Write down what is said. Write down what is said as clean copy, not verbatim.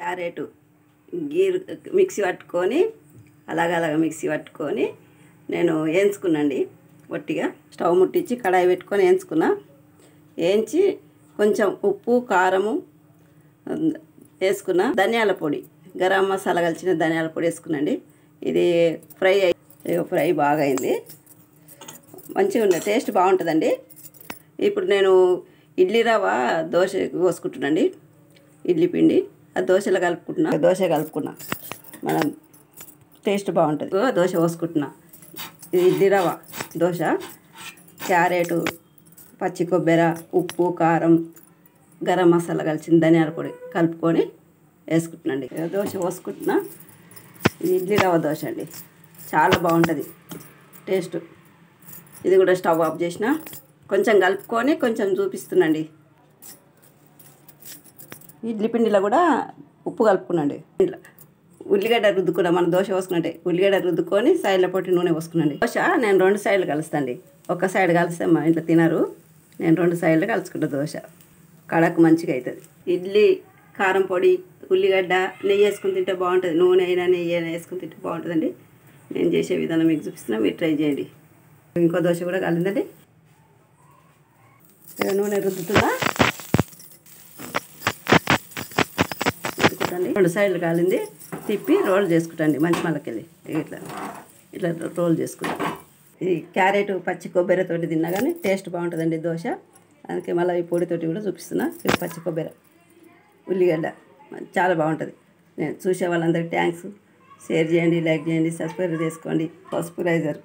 Carrot kheer mixie పట్టుకొని అలాగ mixie పట్టుకొని నేను వేయించుకున్నాండి. ఒట్టిగా స్టవ్ ముట్టించి కడాయి పెట్టుకొని వేయించుకున్నా. వేయించి కొంచెం ఉప్పు కారము వేసుకున్నా. ధనియాల పొడి గరం మసాలా కలిసిన ధనియాల పొడి వేసుకున్నాండి. ఇది ఫ్రై బాగా అయింది, మంచిగా ఉంది, టేస్ట్ బాగుంటుందండి. ఇప్పుడు నేను ఇడ్లీ రవ్వ దోశ పోసుకుంటున్నాండి. ఇడ్లీ పిండి అది దోశలో కలుపుకున్నా. మనం టేస్ట్ బాగుంటుంది. దోశ పోసుకుంటున్నా. ఇది ఇడ్లీ రవ్వ దోశ. క్యారెట్, పచ్చి కొబ్బరి, ఉప్పు కారం గరం మసాలా కలిసిన ధనియాల పొడి కలుపుకొని వేసుకుంటున్నాండి. దోశ పోసుకుంటున్నా. ఇది ఇడ్లీ రవ్వ దోశ అండి, చాలా బాగుంటుంది టేస్ట్. ఇది కూడా స్టవ్ ఆఫ్ చేసిన కొంచెం కలుపుకొని కొంచెం చూపిస్తున్నాండి. ఇడ్లీ పిండిలో కూడా ఉప్పు కలుపుకున్నాండి. ఉల్లిగడ్డ రుద్దుకున్నా, మనం దోశ పోసుకున్నట్టే ఉల్లిగడ్డ రుద్దుకొని సైడ్లో పొట్టి నూనె పోసుకున్నాండి. దోశ నేను 2 సైడ్లు కలుస్తాండి. ఒక సైడ్ కలిస్తే మా ఇంట్లో తినరు, నేను 2 సైడ్లు కలుసుకుంటా. దోశ కడకు మంచిగా అవుతుంది. ఇడ్లీ కారం పొడి, ఉల్లిగడ్డ, నెయ్యి వేసుకుని తింటే బాగుంటుంది. నూనె అయినా నెయ్యి అయినా వేసుకుని తింటే బాగుంటుందండి. నేను చేసే విధానం మీకు చూపిస్తున్నా, మీరు ట్రై చేయండి. ఇంకో దోశ కూడా కాలిందండి. నూనె రుద్దుతుందా, 2 సైడ్లు కాలింది. తిప్పి రోల్ చేసుకుంటాండి. మంచి మళ్ళకెళ్ళి ఇట్లా రోల్ చేసుకుంటాం. ఇది క్యారెట్ పచ్చి కొబ్బరితోటి తిన్నా కానీ టేస్ట్ బాగుంటుందండి దోశ. అందుకే మళ్ళీ ఈ పొడితోటి కూడా చూపిస్తున్నా. ఇది పచ్చి కొబ్బరి, ఉల్లిగడ్డ చాలా బాగుంటుంది. నేను చూసే వాళ్ళందరికీ థ్యాంక్స్. షేర్ చేయండి, లైక్ చేయండి, సబ్స్క్రైబ్ చేసుకోండి. పసుపు రైజర్